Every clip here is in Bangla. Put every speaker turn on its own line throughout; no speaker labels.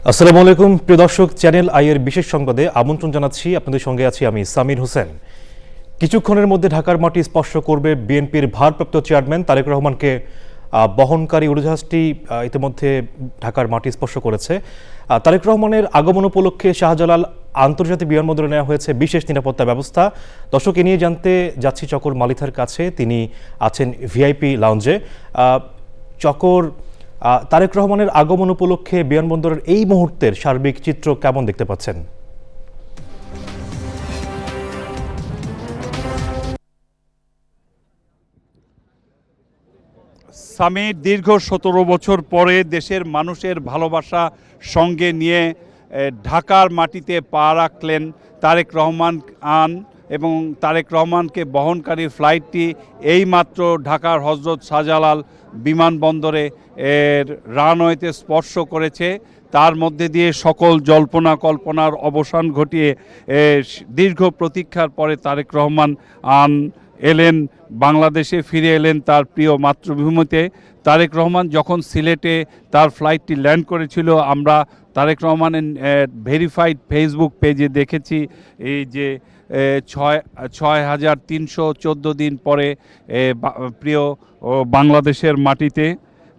আসসালামু আলাইকুম প্রিয় দর্শক, চ্যানেল আইয়ের বিশেষ সংবাদে আমন্ত্রণ জানাচ্ছি। আপনাদের সঙ্গে আছি আমি সামির হোসেন। কিছুক্ষণের মধ্যে ঢাকার মাটি স্পর্শ করবে বিএনপির ভারপ্রাপ্ত চেয়ারম্যান তারেক রহমানকে বহনকারী উড়োজাহাজটি ইতিমধ্যে ঢাকার মাটি স্পর্শ করেছে। তারেক রহমানের আগমন উপলক্ষে শাহজালাল আন্তর্জাতিক বিমানবন্দরে নেওয়া হয়েছে বিশেষ নিরাপত্তা ব্যবস্থা। দর্শক, এ নিয়ে জানতে যাচ্ছি চকর মালিথার কাছে। তিনি আছেন ভিআইপি লাউঞ্জে। চকর, তারেক রহমানের আগমন উপলক্ষে বিমানবন্দরের এই মুহূর্তের সার্বিক চিত্র কেমন দেখতে পাচ্ছেন?
সামির দীর্ঘ ১৭ বছর পরে দেশের মানুষের ভালোবাসা সঙ্গে নিয়ে ঢাকার মাটিতে পা রাখলেন তারেক রহমান এবং তারেক রহমানকে বহনকারী ফ্লাইটটি এইমাত্র ঢাকার হজরত শাহজালাল বিমানবন্দরে রানওয়েতে স্পর্শ করেছে। তার মধ্যে দিয়ে সকল জল্পনা কল্পনার অবসান ঘটিয়ে দীর্ঘ প্রতীক্ষার পরে তারেক রহমান এলেন বাংলাদেশে, ফিরে এলেন তার প্রিয় মাতৃভূমিতে। তারেক রহমান যখন সিলেটে তার ফ্লাইটটি ল্যান্ড করেছিল, আমরা তারেক রহমানের ভেরিফাইড ফেসবুক পেজে দেখেছি এই যে ৬,৩১৪ দিন পরে প্রিয় বাংলাদেশের মাটিতে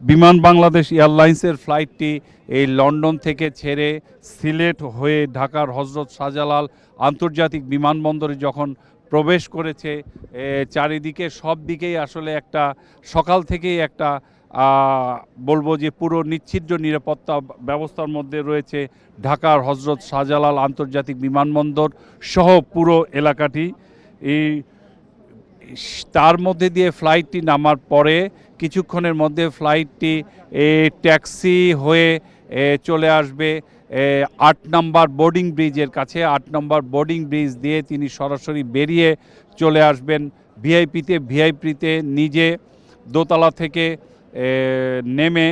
বিমান বাংলাদেশ এয়ারলাইন্সের ফ্লাইটটি এই লন্ডন থেকে ছেড়ে সিলেট হয়ে ঢাকার হজরত শাহজালাল আন্তর্জাতিক বিমানবন্দরে যখন প্রবেশ করেছে, চারিদিকে সব দিকেই আসলে একটা সকাল থেকেই একটা বলবো যে পুরো নিচ্ছিদ্র নিরাপত্তা ব্যবস্থার মধ্যে রয়েছে ঢাকার হজরত শাহজালাল আন্তর্জাতিক বিমানবন্দর সহ পুরো এলাকাটি। তার মধ্যে দিয়ে ফ্লাইটটি নামার পরে কিছুক্ষণের মধ্যে ফ্লাইটটি ট্যাক্সি হয়ে চলে আসবে ৮ নম্বর বোর্ডিং ব্রিজের কাছে। ৮ নম্বর বোর্ডিং ব্রিজ দিয়ে তিনি সরাসরি বেরিয়ে চলে আসবেন ভিআইপিতে নিজে দোতলা থেকে নেমে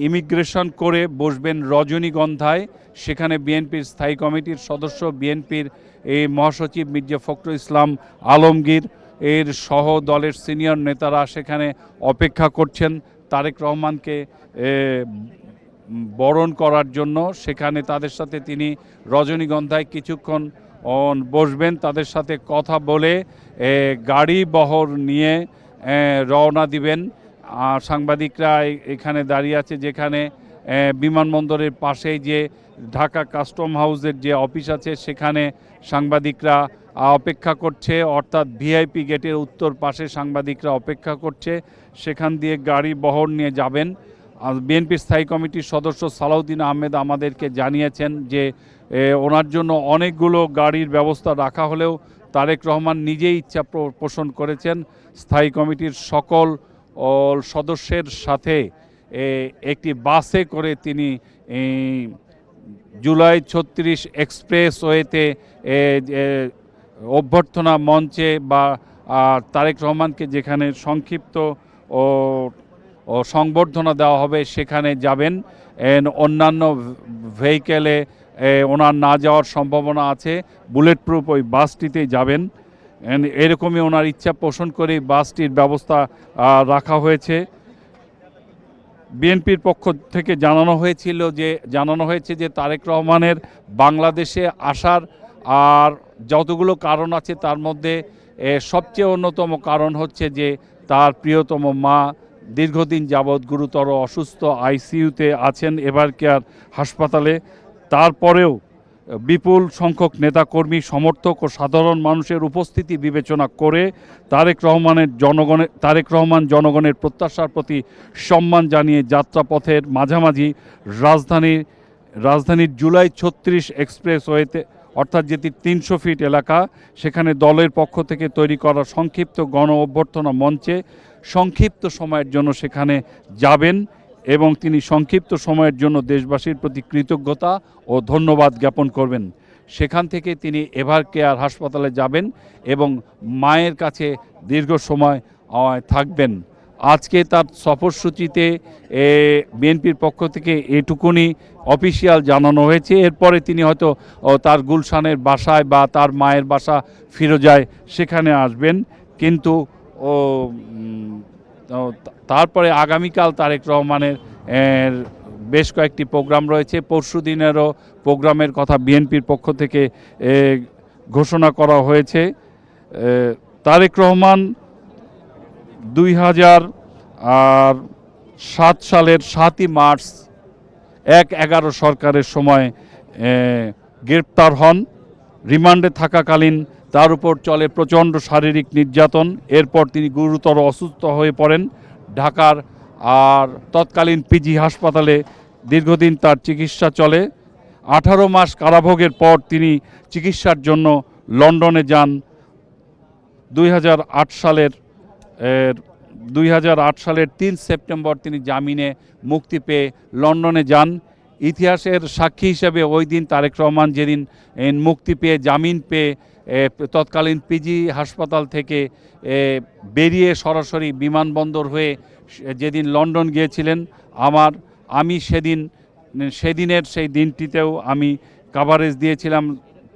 ইমিগ্রেশন করে বসবেন রজনীগন্ধায়। সেখানে বিএনপির স্থায়ী কমিটির সদস্য, বিএনপির এই মহাসচিব মির্জা ফখরুল ইসলাম আলমগীর এর সহ দলের সিনিয়র নেতারা সেখানে অপেক্ষা করছেন তারেক রহমানকে বরণ করার জন্য। সেখানে তাদের সাথে তিনি রজনীগন্ধায় কিছুক্ষণ বসবেন, তাদের সাথে কথা বলে গাড়ি বহর নিয়ে রওনা দিবেন। সাংবাদিকরা এখানে দাঁড়িয়ে আছে, যেখানে বিমানবন্দরের পাশেই যে ঢাকা কাস্টম হাউসের যে অফিস আছে সেখানে সাংবাদিকরা অপেক্ষা করছে, অর্থাৎ ভিআইপি গেটের উত্তর পাশে সাংবাদিকরা অপেক্ষা করছে। সেখান দিয়ে গাড়ি বহর নিয়ে যাবেন। বিএনপির স্থায়ী কমিটির সদস্য সালাউদ্দিন আহমেদ আমাদেরকে জানিয়েছেন যে ওনার জন্য অনেকগুলো গাড়ির ব্যবস্থা রাখা হলেও তারেক রহমান নিজেই ইচ্ছা পোষণ করেছেন স্থায়ী কমিটির সকল সদস্যের সাথে একটি বাসে করে তিনি জুলাই ৩৬ এক্সপ্রেসওয়েতে অভ্যর্থনা মঞ্চে বা তারেক রহমানকে যেখানে সংক্ষিপ্ত সংবর্ধনা দেওয়া হবে সেখানে যাবেন। অন্যান্য ভেহিকেলে ওনার না যাওয়ার সম্ভাবনা আছে, বুলেট প্রুফ ওই বাসটিতেই যাবেন। এরকমই ওনার ইচ্ছা পোষণ করে বাসটির ব্যবস্থা রাখা হয়েছে। বিএনপির পক্ষ থেকে জানানো হয়েছে যে তারেক রহমানের বাংলাদেশে আসার আর যতগুলো কারণ আছে তার মধ্যে সবচেয়ে অন্যতম কারণ হচ্ছে যে তার প্রিয়তম মা দীর্ঘদিন যাবৎ গুরুতর অসুস্থ, আইসিইউতে আছেন এভার কেয়ার হাসপাতালে। তারপরেও বিপুল সংখ্যক নেতাকর্মী, সমর্থক ও সাধারণ মানুষের উপস্থিতি বিবেচনা করে তারেক রহমান জনগণের প্রত্যাশার প্রতি সম্মান জানিয়ে যাত্রাপথের মাঝামাঝি রাজধানীর জুলাই ৩৬ এক্সপ্রেসওয়েতে, অর্থাৎ যেটি ৩০০ ফিট এলাকা, সেখানে দলের পক্ষ থেকে তৈরি করা সংক্ষিপ্ত গণ অভ্যর্থনা মঞ্চে সংক্ষিপ্ত সময়ের জন্য সেখানে যাবেন এবং তিনি সংক্ষিপ্ত সময়ের জন্য দেশবাসীর প্রতি কৃতজ্ঞতা ও ধন্যবাদ জ্ঞাপন করবেন। সেখান থেকে তিনি এভার কেয়ার হাসপাতালে যাবেন এবং মায়ের কাছে দীর্ঘ সময় থাকবেন। আজকে তার সফরসূচিতে বিএনপির পক্ষ থেকে এটুকুনি অফিসিয়াল জানানো হয়েছে। এরপরে তিনি হয়তো তার গুলশানের বাসায় বা তার মায়ের বাসা ফিরোজায় সেখানে আসবেন। কিন্তু তারপরে আগামীকাল তারেক রহমানের বেশ কয়েকটি প্রোগ্রাম রয়েছে। পরশু দিনেরও প্রোগ্রামের কথা বিএনপির পক্ষ থেকে ঘোষণা করা হয়েছে। তারেক রহমান 2007 সালের 7ই মার্চ 1/11 সরকারের সময় গ্রেপ্তার হন। রিমান্ডে থাকাকালীন তার উপর চলে প্রচণ্ড শারীরিক নির্যাতন। এরপর তিনি গুরুতর অসুস্থ হয়ে পড়েন ঢাকার আর তৎকালীন পিজি হাসপাতালে দীর্ঘদিন তার চিকিৎসা চলে। 18 মাস কারাভোগের পর তিনি চিকিৎসার জন্য লন্ডনে যান। 2008 সালের 3 সেপ্টেম্বর তিনি জামিনে মুক্তি পেয়ে লন্ডনে যান। ইতিহাসের সাক্ষী হিসেবে ওই দিন তারেক রহমান যেদিন মুক্তি পেয়ে জামিন পেয়ে তৎকালীন পিজি হাসপাতাল থেকে বেরিয়ে সরাসরি বিমানবন্দর হয়ে যেদিন লন্ডন গিয়েছিলেন, আমি সেদিনের সেই দিনটিতেও আমি কাভারেজ দিয়েছিলাম।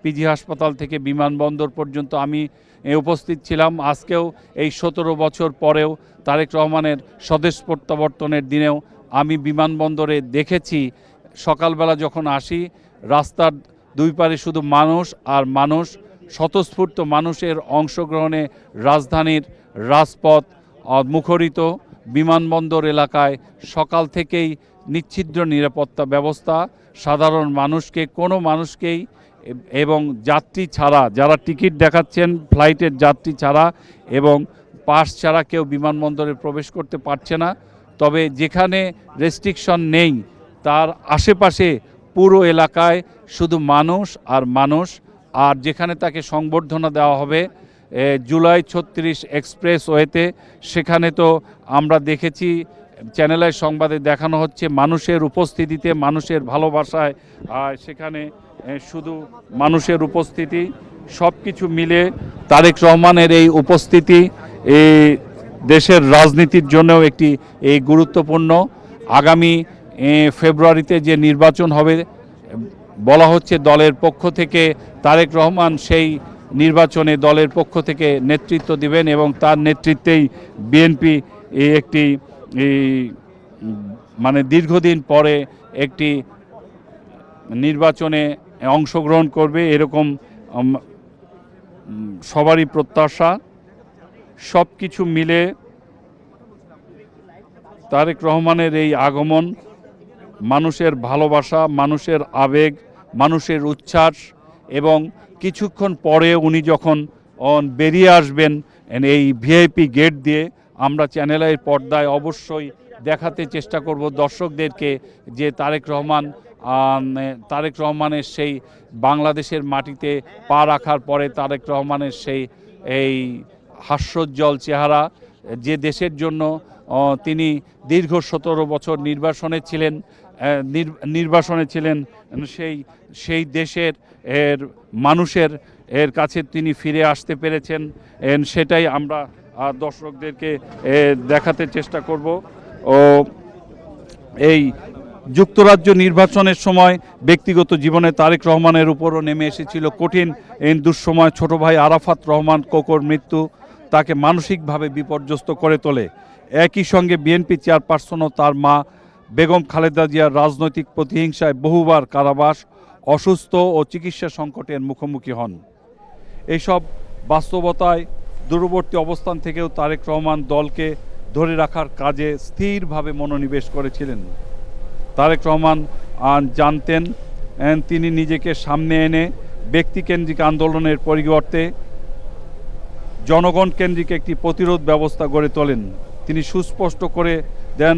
পিজি হাসপাতাল থেকে বিমানবন্দর পর্যন্ত আমি উপস্থিত ছিলাম। আজকেও এই 17 বছর পরেও তারেক রহমানের স্বদেশ প্রত্যাবর্তনের দিনেও আমি বিমানবন্দরে দেখেছি, সকালবেলা যখন আসি রাস্তার দুই পারে শুধু মানুষ আর মানুষ, স্বতঃস্ফূর্ত মানুষের অংশগ্রহণে রাজধানীর রাজপথ মুখরিত। বিমানবন্দর এলাকায় সকাল থেকেই নিচ্ছিদ্র নিরাপত্তা ব্যবস্থা, সাধারণ মানুষকে কোনো মানুষকেই এবং যাত্রী ছাড়া, যারা টিকিট দেখাচ্ছেন ফ্লাইটের যাত্রী ছাড়া এবং পাস ছাড়া কেউ বিমানবন্দরে প্রবেশ করতে পারছে না। তবে যেখানে রেস্ট্রিকশন নেই তার আশেপাশে পুরো এলাকায় শুধু মানুষ আর মানুষ। আর যেখানে তাকে সংবর্ধনা দেওয়া হবে জুলাই 36 এক্সপ্রেসওয়েতে, সেখানে তো আমরা দেখেছি চ্যানেলের সংবাদে দেখানো হচ্ছে মানুষের উপস্থিতিতে, মানুষের ভালোবাসায়, সেখানে শুধু মানুষের উপস্থিতি। সব কিছু মিলে তারেক রহমানের এই উপস্থিতি এই দেশের রাজনীতির জন্যও একটি গুরুত্বপূর্ণ। আগামী ফেব্রুয়ারিতে যে নির্বাচন হবে বলা হচ্ছে দলের পক্ষ থেকে তারেক রহমান সেই নির্বাচনে দলের পক্ষ থেকে নেতৃত্ব দিবেন এবং তার নেতৃত্বেই বিএনপি একটি মানে দীর্ঘদিন পরে একটি নির্বাচনে অংশগ্রহণ করবে, এরকম সবারই প্রত্যাশা। সব কিছু মিলে তারেক রহমানের এই আগমন, মানুষের ভালোবাসা, মানুষের আবেগ, মানুষের উচ্ছ্বাস এবং কিছুক্ষণ পরে উনি যখন বেরিয়ে আসবেন এই ভিআইপি গেট দিয়ে, আমরা চ্যানেলের পর্দায় অবশ্যই দেখাতে চেষ্টা করব দর্শকদেরকে যে তারেক রহমানের সেই বাংলাদেশের মাটিতে পা রাখার পরে তারেক রহমানের সেই এই হাস্যোজ্জ্বল চেহারা, যে দেশের জন্য তিনি দীর্ঘ 17 বছর নির্বাসনে ছিলেন, সেই দেশের মানুষের কাছে তিনি ফিরে আসতে পেরেছেন, সেটাই আমরা দর্শকদেরকে দেখাতে চেষ্টা করব। ও এই যুক্তরাজ্য নির্বাচনের সময় ব্যক্তিগত জীবনে তারেক রহমানের উপরও নেমে এসেছিল কঠিন দুঃসময়। ছোট ভাই আরাফাত রহমান কোকোর মৃত্যু তাকে মানসিকভাবে বিপর্যস্ত করে তোলে। একই সঙ্গে বিএনপি চেয়ারপারসন ও তার মা বেগম খালেদা জিয়ার রাজনৈতিক প্রতিহিংসায় বহুবার কারাবাস, অসুস্থ ও চিকিৎসা সংকটের মুখোমুখি হন। এইসব বাস্তবতায় দূরবর্তী অবস্থান থেকেও তারেক রহমান দলকে ধরে রাখার কাজে স্থিরভাবে মনোনিবেশ করেছিলেন। তারেক রহমান জানতেন তিনি নিজেকে সামনে এনে ব্যক্তিকেন্দ্রিক আন্দোলনের পরিবর্তে জনগণ কেন্দ্রিক একটি প্রতিরোধ ব্যবস্থা গড়ে তোলেন। তিনি সুস্পষ্ট করে দেন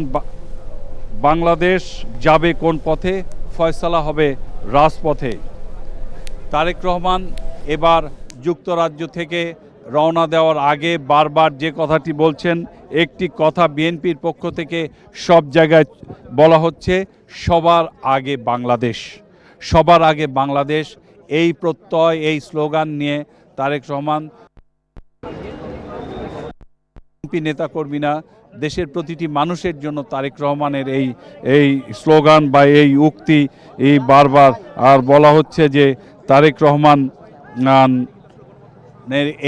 বাংলাদেশ যাবে কোন পথে, ফয়সালা হবে রাজপথে। তারেক রহমান এবার যুক্তরাজ্য থেকে রওনা দেওয়ার আগে বারবার যে কথাটি বলছেন, একটি কথা বিএনপির পক্ষ থেকে সব জায়গায় বলা হচ্ছে, সবার আগে বাংলাদেশ, সবার আগে বাংলাদেশ। এই প্রত্যয়, এই স্লোগান নিয়ে তারেক রহমান নেতাকর্মী না, দেশের প্রতিটি মানুষের জন্য তারেক রহমানের এই স্লোগান বা এই উক্তি বারবার আর বলা হচ্ছে যে তারেক রহমান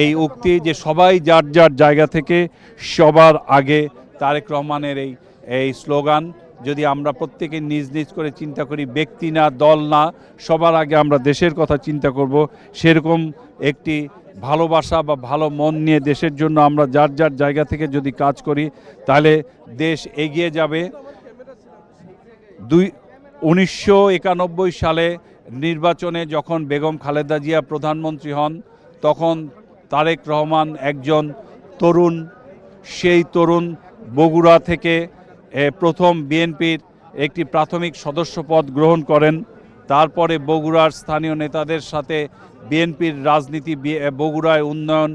এই উক্তি যে সবাই যার যার জায়গা থেকে সবার আগে, তারেক রহমানের এই স্লোগান যদি আমরা প্রত্যেকে নিজ নিজ করে চিন্তা করি, ব্যক্তি না, দল না, সবার আগে আমরা দেশের কথা চিন্তা করব, সেরকম একটি ভালোবাসা বা ভালো মন নিয়ে দেশের জন্য আমরা যার যার জায়গা থেকে যদি কাজ করি, তাহলে দেশ এগিয়ে যাবে। 1991 সালে নির্বাচনে যখন বেগম খালেদা জিয়া প্রধানমন্ত্রী হন, তখন তারেক রহমান একজন তরুণ, সেই তরুণ বগুড়া থেকে প্রথম বিএনপির একটি প্রাথমিক সদস্যপদ গ্রহণ করেন। তারপরে বগুড়ার স্থানীয় নেতাদের সাথে বিএনপির রাজনীতি, বগুড়ায় উন্নয়ন,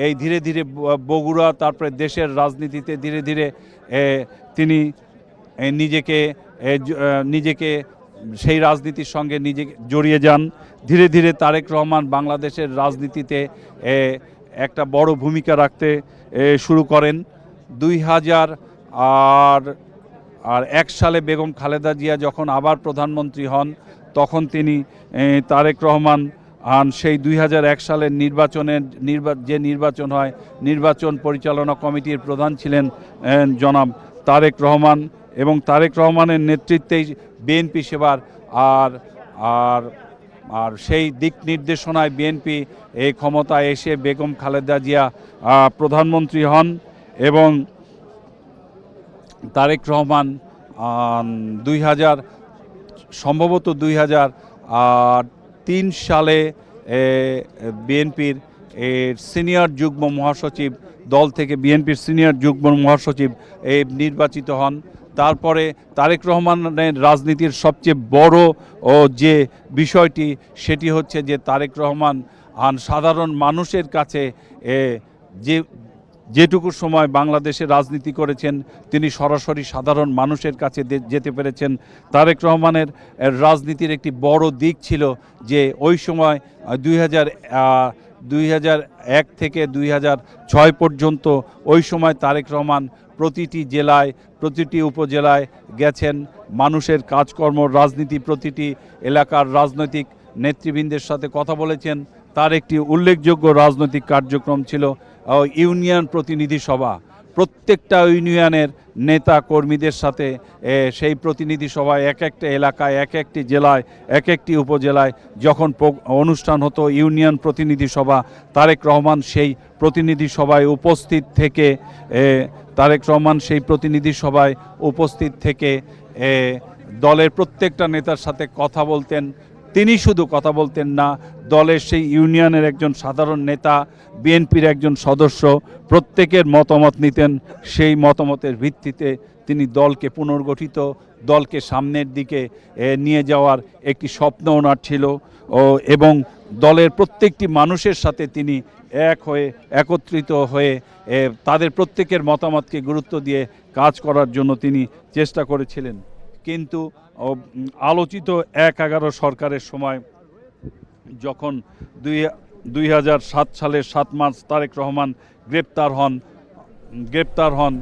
এই ধীরে ধীরে বগুড়া তারপরে দেশের রাজনীতিতে ধীরে ধীরে তিনি নিজেকে সেই রাজনীতির সঙ্গে নিজেকে জড়িয়ে যান। ধীরে ধীরে তারেক রহমান বাংলাদেশের রাজনীতিতে একটা বড় ভূমিকা রাখতে শুরু করেন। 2001 সালে বেগম খালেদা জিয়া যখন আবার প্রধানমন্ত্রী হন, তখন তিনি তারেক রহমান সেই 2001 সালের যে নির্বাচন হয়, নির্বাচন পরিচালনা কমিটির প্রধান ছিলেন জনাব তারেক রহমান, এবং তারেক রহমানের নেতৃত্বেই বিএনপি সেবার আর সেই দিক নির্দেশনায় বিএনপি এই ক্ষমতায় এসে বেগম খালেদা জিয়া প্রধানমন্ত্রী হন। এবং তারেক রহমান সম্ভবত 2003 সালে বিএনপির সিনিয়র যুগ্ম মহাসচিব, দল থেকে বিএনপির সিনিয়র যুগ্ম মহাসচিব নির্বাচিত হন। তারপরে তারেক রহমানের রাজনীতির সবচেয়ে বড় যে বিষয়টি, সেটি হচ্ছে যে তারেক রহমান সাধারণ মানুষের কাছে যেটুকু সময় বাংলাদেশে রাজনীতি করেছেন, তিনি সরাসরি সাধারণ মানুষের কাছে যেতে পেরেছেন। তারেক রহমানের রাজনীতির একটি বড় দিক ছিল যে ওই সময় 2001 থেকে 2006 পর্যন্ত ওই সময় তারেক রহমান প্রতিটি জেলায়, প্রতিটি উপজেলায় গেছেন, মানুষের কাজকর্ম, রাজনীতি, প্রতিটি এলাকার রাজনৈতিক নেতৃবৃন্দের সাথে কথা বলেছেন। তার একটি উল্লেখযোগ্য রাজনৈতিক কার্যক্রম ছিল ইউনিয়ন প্রতিনিধি সভা। প্রত্যেকটা ইউনিয়নের নেতা কর্মীদের সাথে সেই প্রতিনিধি সভায়, এক একটা এলাকায়, এক একটি জেলায়, এক একটি উপজেলায় যখন অনুষ্ঠান হতো ইউনিয়ন প্রতিনিধি সভা, তারেক রহমান সেই প্রতিনিধি সভায় উপস্থিত থেকে দলের প্রত্যেকটা নেতার সাথে কথা বলতেন। তিনি শুধু কথা বলতেন না, দলের সেই ইউনিয়নের একজন সাধারণ নেতা, বিএনপির একজন সদস্য, প্রত্যেকের মতামত নিতেন। সেই মতামতের ভিত্তিতে তিনি দলকে পুনর্গঠিত, দলকে সামনের দিকে নিয়ে যাওয়ার একটি স্বপ্ন ওনার ছিল। এবং দলের প্রত্যেকটি মানুষের সাথে তিনি একত্রিত হয়ে তাদের প্রত্যেকের মতামতকে গুরুত্ব দিয়ে কাজ করার জন্য তিনি চেষ্টা করেছিলেন। কিন্তু আলোচিত 1/11 সরকারের সময় যখন 2007 সালের 7 মার্চ তারেক রহমান গ্রেপ্তার হন,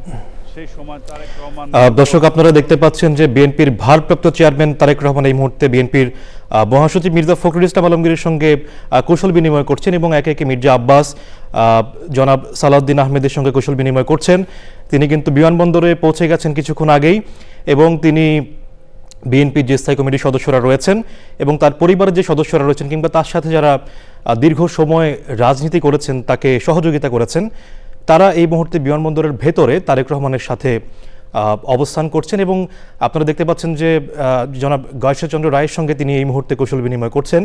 সেই সময় তারেক রহমান,
দর্শক আপনারা দেখতে পাচ্ছেন যে বিএনপির ভারপ্রাপ্ত চেয়ারম্যান তারেক রহমান এই মুহূর্তে বিএনপির মহাসচিব মির্জা ফখরুল ইসলাম আলমগীরের সঙ্গে কৌশল বিনিময় করছেন, এবং একে একে মির্জা আব্বাস, জনাব সালাউদ্দিন আহমেদের সঙ্গে কৌশল বিনিময় করছেন। তিনি কিন্তু বিমানবন্দরে পৌঁছে গেছেন কিছুক্ষণ আগেই, এবং তিনি বিএনপির যে স্থায়ী কমিটির সদস্যরা রয়েছেন এবং তার পরিবারের যে সদস্যরা রয়েছেন, কিংবা তার সাথে যারা দীর্ঘ সময় রাজনীতি করেছেন, তাকে সহযোগিতা করেছেন, তারা এই মুহূর্তে বিমানবন্দরের ভেতরে তারেক রহমানের সাথে অবস্থান করছেন। এবং আপনারা দেখতে পাচ্ছেন যে জনাব গয়েশ্বরচন্দ্র রায়ের সঙ্গে তিনি এই মুহূর্তে কৌশল বিনিময় করছেন।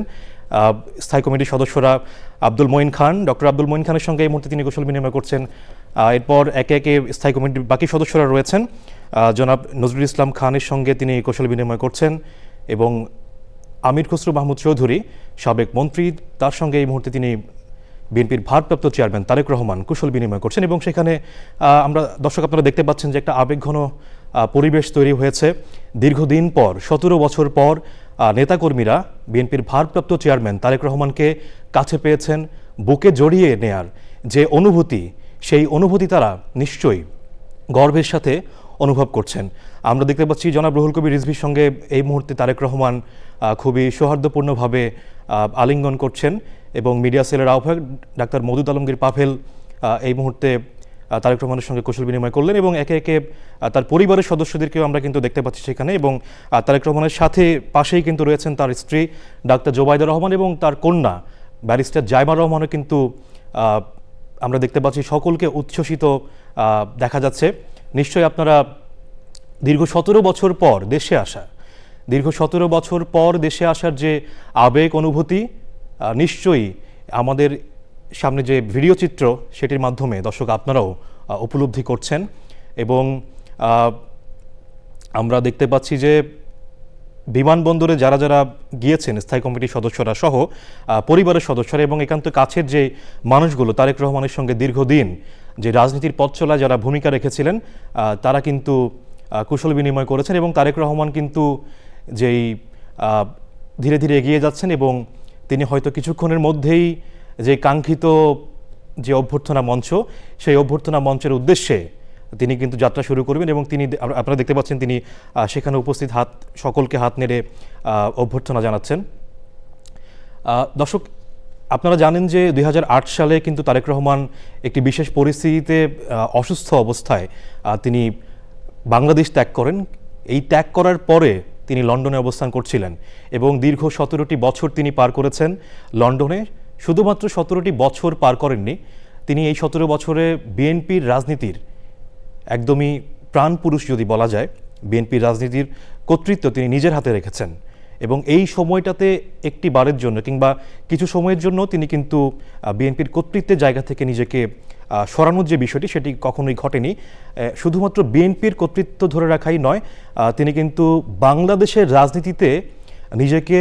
স্থায়ী কমিটির সদস্যরা ডক্টর আব্দুল মঈন খানের সঙ্গে এই মুহূর্তে তিনি কৌশল বিনিময় করছেন। এরপর একে একে স্থায়ী কমিটির বাকি সদস্যরা রয়েছেন, জনাব নজরুল ইসলাম খানের সঙ্গে তিনি কৌশল বিনিময় করছেন, এবং আমির খসরু মাহমুদ চৌধুরী, সাবেক মন্ত্রী, তার সঙ্গে এই মুহূর্তে তিনি বিএনপির ভারপ্রাপ্ত চেয়ারম্যান তারেক রহমান কুশল বিনিময় করছেন। এবং সেখানে আমরা দর্শক আপনারা দেখতে পাচ্ছেন যে একটা আবেগঘন পরিবেশ তৈরি হয়েছে। দীর্ঘদিন পর, 17 বছর পর নেতাকর্মীরা বিএনপির ভারপ্রাপ্ত চেয়ারম্যান তারেক রহমানকে কাছে পেয়েছেন। বুকে জড়িয়ে নেয়ার যে অনুভূতি, সেই অনুভূতি তারা নিশ্চয়ই গর্বের সাথে অনুভব করছেন। আমরা দেখতে পাচ্ছি জনাব রুহুল কবির রিজভীর সঙ্গে এই মুহূর্তে তারেক রহমান খুবই সৌহার্দ্যপূর্ণভাবে আলিঙ্গন করছেন, এবং মিডিয়া সেলের আহ্বায়ক ডাক্তার মওদুদ আলমগীর পাভেল এই মুহূর্তে তারেক রহমানের সঙ্গে কুশল বিনিময় করলেন এবং একে একে তার পরিবারের সদস্যদেরকেও আমরা কিন্তু দেখতে পাচ্ছি সেখানে। এবং তারেক রহমানের সাথে পাশেই কিন্তু রয়েছেন তার স্ত্রী ডাক্তার জোবাইদা রহমান এবং তার কন্যা ব্যারিস্টার জাইমা রহমানও কিন্তু আমরা দেখতে পাচ্ছি সকলকে উচ্ছ্বসিত দেখা যাচ্ছে। নিশ্চয়ই আপনারা দীর্ঘ 17 বছর পর দেশে আসা, দীর্ঘ 17 বছর পর দেশে আসার যে আবেগ অনুভূতি নিশ্চয়ই আমাদের সামনে যে ভিডিও চিত্র সেটির মাধ্যমে দর্শক আপনারাও উপলব্ধি করছেন। এবং আমরা দেখতে পাচ্ছি যে বিমানবন্দরে যারা যারা গিয়েছেন স্থায়ী কমিটির সদস্যরা সহ পরিবারের সদস্যরা এবং একান্ত কাছের যে মানুষগুলো তারেক রহমানের সঙ্গে দীর্ঘদিন যে রাজনীতির পথ চলায় যারা ভূমিকা রেখেছিলেন তারা কিন্তু কুশল বিনিময় করেছেন এবং তারেক রহমান কিন্তু যেই ধীরে ধীরে এগিয়ে যাচ্ছেন এবং তিনি হয়তো কিছুক্ষণের মধ্যেই যে কাঙ্ক্ষিত যে অভ্যর্থনা মঞ্চ সেই অভ্যর্থনা মঞ্চের উদ্দেশ্যে তিনি কিন্তু যাত্রা শুরু করবেন এবং তিনি আপনারা দেখতে পাচ্ছেন তিনি সেখানে উপস্থিত সকলকে হাত নেড়ে অভ্যর্থনা জানাচ্ছেন। দর্শক আপনারা জানেন যে 2008 সালে কিন্তু তারেক রহমান একটি বিশেষ পরিস্থিতিতে অসুস্থ অবস্থায় তিনি বাংলাদেশ ত্যাগ করেন। এই ত্যাগ করার পরে তিনি লন্ডনে অবস্থান করছিলেন এবং দীর্ঘ 17টি বছর তিনি পার করেছেন লন্ডনে। শুধুমাত্র 17টি বছর পার করেননি, তিনি এই 17 বছরে বিএনপির রাজনীতির একদমই প্রাণপুরুষ যদি বলা যায়, বিএনপির রাজনীতির কর্তৃত্ব তিনি নিজের হাতে রেখেছেন এবং এই সময়টাতে একটি বারের জন্য কিংবা কিছু সময়ের জন্য তিনি কিন্তু বিএনপির কর্তৃত্বের জায়গা থেকে নিজেকে সরানোর যে বিষয়টি সেটি কখনোই ঘটেনি। শুধুমাত্র বিএনপির কর্তৃত্ব ধরে রাখাই নয়, তিনি কিন্তু বাংলাদেশের রাজনীতিতে নিজেকে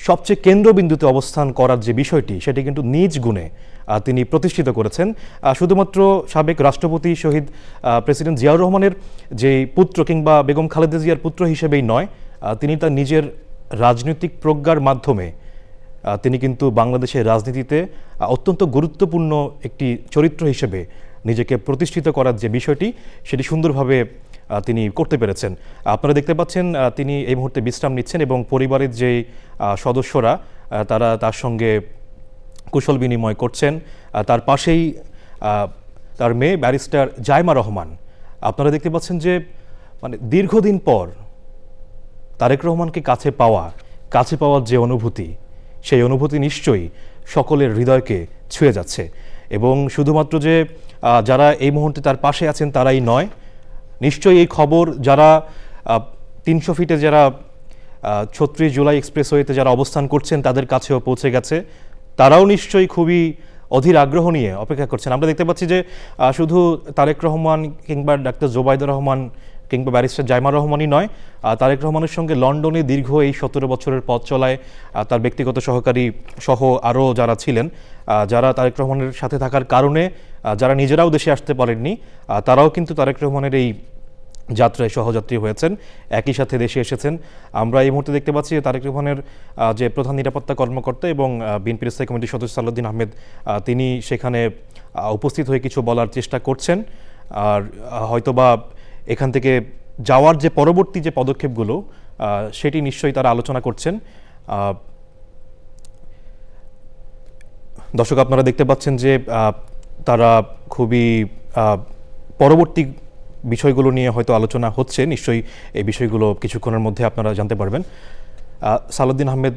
সবচেয়ে কেন্দ্রবিন্দুতে অবস্থান করার যে বিষয়টি সেটি কিন্তু নিজ গুণে তিনি প্রতিষ্ঠিত করেছেন। শুধুমাত্র সাবেক রাষ্ট্রপতি শহীদ প্রেসিডেন্ট জিয়াউর রহমানের যে পুত্র কিংবা বেগম খালেদা জিয়ার পুত্র হিসেবেই নয়, তিনি তার নিজের রাজনৈতিক প্রজ্ঞার মাধ্যমে তিনি কিন্তু বাংলাদেশের রাজনীতিতে অত্যন্ত গুরুত্বপূর্ণ একটি চরিত্র হিসেবে নিজেকে প্রতিষ্ঠিত করার যে বিষয়টি সেটি সুন্দরভাবে তিনি করতে পেরেছেন। আপনারা দেখতে পাচ্ছেন তিনি এই মুহূর্তে বিশ্রাম নিচ্ছেন এবং পরিবারের যে সদস্যরা তারা তার সঙ্গে কুশল বিনিময় করছেন। তার পাশেই তার মেয়ে ব্যারিস্টার জাইমা রহমান। আপনারা দেখতে পাচ্ছেন যে মানে দীর্ঘদিন পর তারেক রহমানকে কাছে পাওয়ার যে অনুভূতি, সেই অনুভূতি নিশ্চয়ই সকলের হৃদয়কে ছুঁয়ে যাচ্ছে। এবং শুধুমাত্র যে যারা এই মুহূর্তে তার পাশে আছেন তারাই নয়, নিশ্চয়ই এই খবর যারা 300 ফিটে যারা 36 জুলাই এক্সপ্রেসওয়েতে যারা অবস্থান করছেন তাদের কাছেও পৌঁছে গেছে, তারাও নিশ্চয়ই খুবই অধীর আগ্রহ নিয়ে অপেক্ষা করছেন। আমরা দেখতে পাচ্ছি যে শুধু তারেক রহমান কিংবা ডাক্তার জোবাইদা রহমান কিংবা ব্যারিস্টার জাইমা রহমানই নয়, তারেক রহমানের সঙ্গে লন্ডনে দীর্ঘ এই 17 বছরের পথ চলায় তার ব্যক্তিগত সহকারী সহ আরও যারা ছিলেন, যারা তারেক রহমানের সাথে থাকার কারণে যারা নিজেরাও দেশে আসতে পারেননি, তারাও কিন্তু তারেক রহমানের এই যাত্রায় সহযাত্রী হয়েছেন, একই সাথে দেশে এসেছেন। আমরা এই মুহূর্তে দেখতে পাচ্ছি তারেক রহমানের যে প্রধান নিরাপত্তা কর্মকর্তা এবং বিএনপির স্থায়ী কমিটির সদস্য সালাউদ্দিন আহমেদ, তিনি সেখানে উপস্থিত হয়ে কিছু বলার চেষ্টা করছেন। আর হয়তোবা এখান থেকে যাওয়ার যে পরবর্তী যে পদক্ষেপগুলো সেটি নিশ্চয়ই তারা আলোচনা করছেন। দর্শক আপনারা দেখতে পাচ্ছেন যে তারা খুবই পরবর্তী বিষয়গুলো নিয়ে হয়তো আলোচনা হচ্ছে, নিশ্চয়ই এই বিষয়গুলো কিছুক্ষণের মধ্যে আপনারা জানতে পারবেন। সালাউদ্দিন আহমেদ